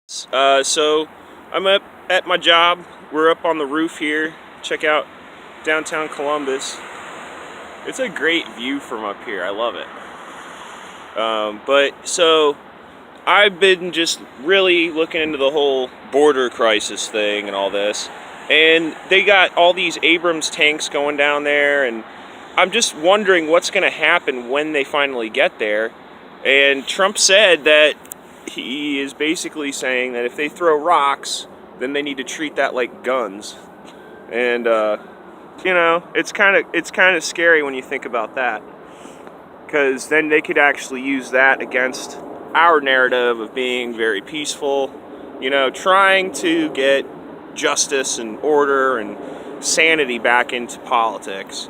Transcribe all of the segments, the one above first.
So I'm up at my job. We're up on the roof here. Check out downtown Columbus. It's a great view from up here. I love it. But I've been just really looking into the whole border crisis thing and all this. And they got all these Abrams tanks going down there, and I'm just wondering what's going to happen when they finally get there. And Trump said that he is basically saying that if they throw rocks, then they need to treat that like guns. And it's kind of scary when you think about that, because then they could actually use that against our narrative of being very peaceful, trying to get justice and order and sanity back into politics.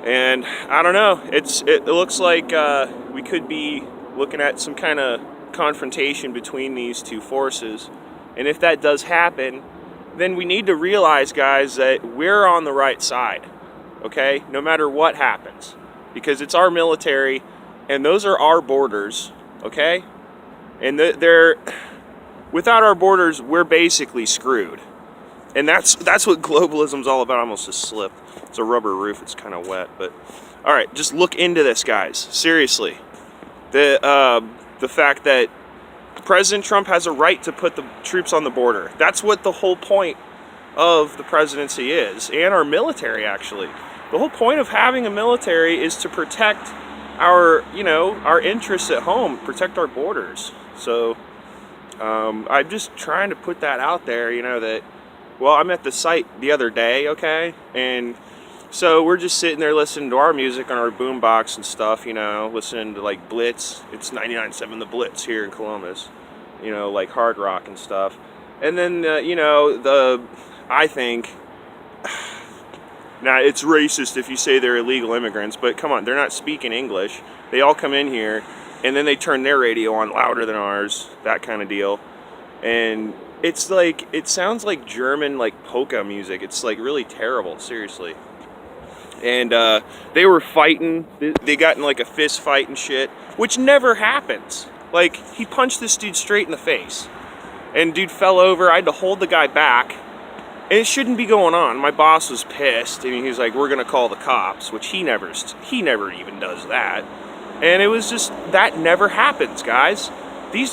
And I don't know, it looks like we could be looking at some kind of confrontation between these two forces. And if that does happen, then we need to realize, guys, that we're on the right side, okay? No matter what happens, because it's our military and those are our borders, okay? And they're without our borders, we're basically screwed. And that's what globalism's all about. I almost just slipped. It's a rubber roof. It's kind of wet, but all right, just look into this, guys. Seriously, the fact that President Trump has a right to put the troops on the border. That's what the whole point of the presidency is, and our military, actually. The whole point of having a military is to protect our interests at home, protect our borders. So I'm just trying to put that out there, that, well, I'm at the site the other day, okay? And so we're just sitting there listening to our music on our boombox and stuff, listening to like Blitz. It's 99.7 The Blitz here in Columbus, like hard rock and stuff. And then, I think, now it's racist if you say they're illegal immigrants, but come on, they're not speaking English. They all come in here and then they turn their radio on louder than ours, that kind of deal. And it's like, it sounds like German, like polka music. It's like really terrible, seriously. And they were fighting. They got in like a fist fight and shit, which never happens. Like, he punched this dude straight in the face, and dude fell over. I had to hold the guy back, and it shouldn't be going on. My boss was pissed, and he was like, "We're gonna call the cops," which he never even does that. And it was just, that never happens, guys. We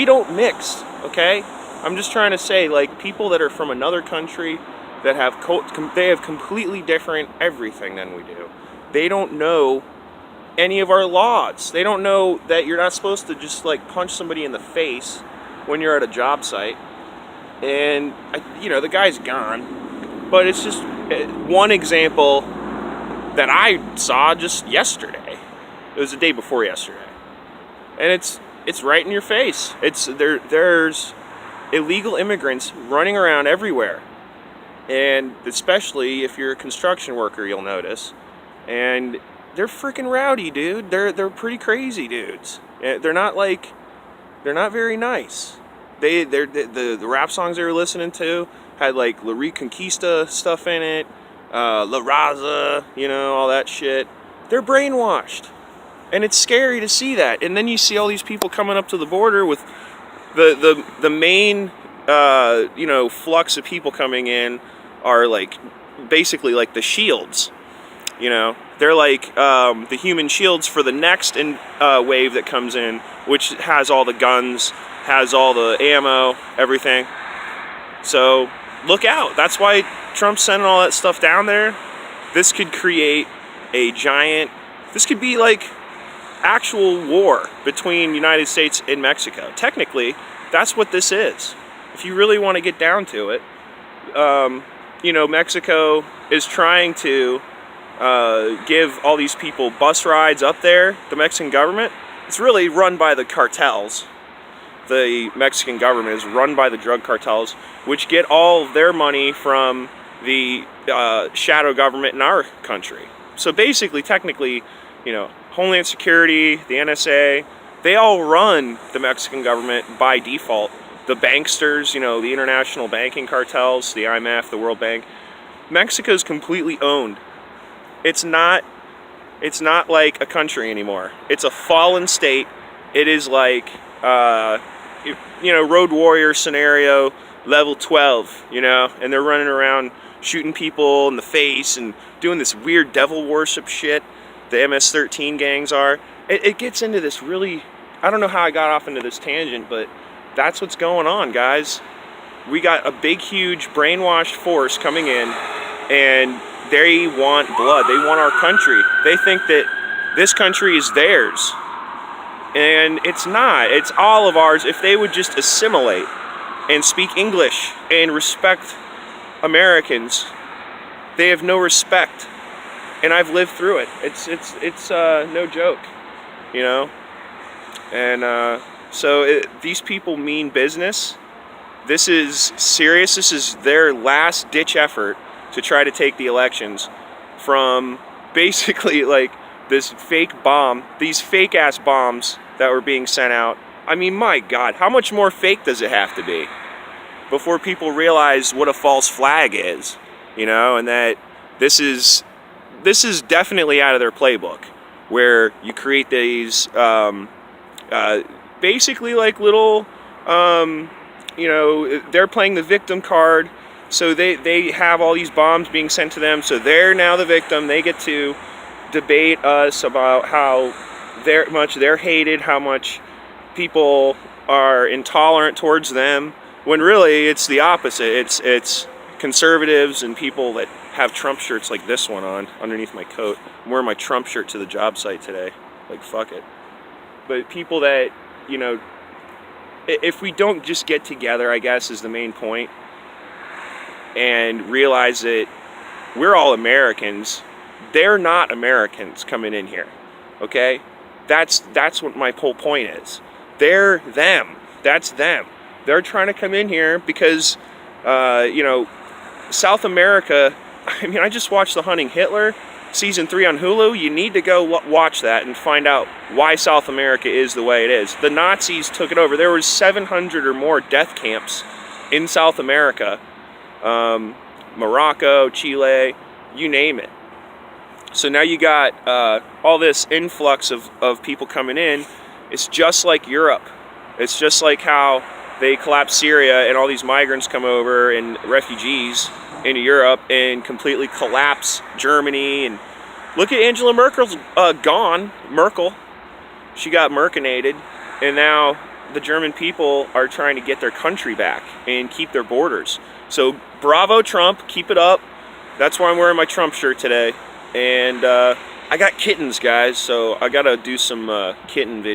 don't mix, okay? I'm just trying to say, like, people that are from another country that they have completely different everything than we do. They don't know any of our laws. They don't know that you're not supposed to just like punch somebody in the face when you're at a job site. And the guy's gone, but it's just one example that I saw just yesterday. It was the day before yesterday, and it's right in your face. There's illegal immigrants running around everywhere. And especially if you're a construction worker, you'll notice. And they're freaking rowdy, dude. They're pretty crazy dudes. They're not very nice. The rap songs they were listening to had like La Reconquista stuff in it, La Raza, all that shit. They're brainwashed. And it's scary to see that. And then you see all these people coming up to the border with the main flux of people coming in are like basically like the shields. They're like the human shields for the next wave that comes in, which has all the guns, has all the ammo, everything. So look out. That's why Trump's sending all that stuff down there. This could create this could be like actual war between United States and Mexico. Technically, that's what this is. If you really want to get down to it, Mexico is trying to give all these people bus rides up there. The Mexican government, it's really run by the cartels. The Mexican government is run by the drug cartels, which get all of their money from the shadow government in our country. So basically, technically, Homeland Security, the NSA, they all run the Mexican government by default. The banksters, the international banking cartels, the IMF, the World Bank. Mexico's completely owned. It's not like a country anymore. It's a fallen state. It is like Road Warrior scenario, level 12, and they're running around shooting people in the face and doing this weird devil worship shit. The MS-13 gangs are. It gets into this really, I don't know how I got off into this tangent, but that's what's going on, guys. We got a big, huge brainwashed force coming in, and they want blood. They want our country. They think that this country is theirs. And it's not. It's all of ours if they would just assimilate and speak English and respect Americans. They have no respect. And I've lived through it. It's no joke, And these people mean business. This is serious. This is their last ditch effort to try to take the elections from basically like this fake bomb, these fake ass bombs that were being sent out. I mean, my God, how much more fake does it have to be before people realize what a false flag is, and that this is definitely out of their playbook, where you create these basically like little, they're playing the victim card, so they have all these bombs being sent to them, so they're now the victim. They get to debate us about how much they're hated, how much people are intolerant towards them, when really it's the opposite. It's conservatives and people that have Trump shirts like this one on underneath my coat. I'm wearing my Trump shirt to the job site today. Like, fuck it. But people that, if we don't just get together, I guess, is the main point, and realize that we're all Americans. They're not Americans coming in here, okay? That's what my whole point is. They're them. That's them. They're trying to come in here because, South America, I mean, I just watched The Hunting Hitler, season 3 on Hulu. You need to go watch that and find out why South America is the way it is. The Nazis took it over. There was 700 or more death camps in South America. Morocco, Chile, you name it. So now you got all this influx of people coming in. It's just like Europe. It's just like how they collapse Syria and all these migrants come over and refugees into Europe and completely collapse Germany. And look at Angela Merkel's gone. Merkel, she got Merkinated, and now the German people are trying to get their country back and keep their borders. So bravo Trump, keep it up. That's why I'm wearing my Trump shirt today. And I got kittens, guys, so I gotta do some kitten videos.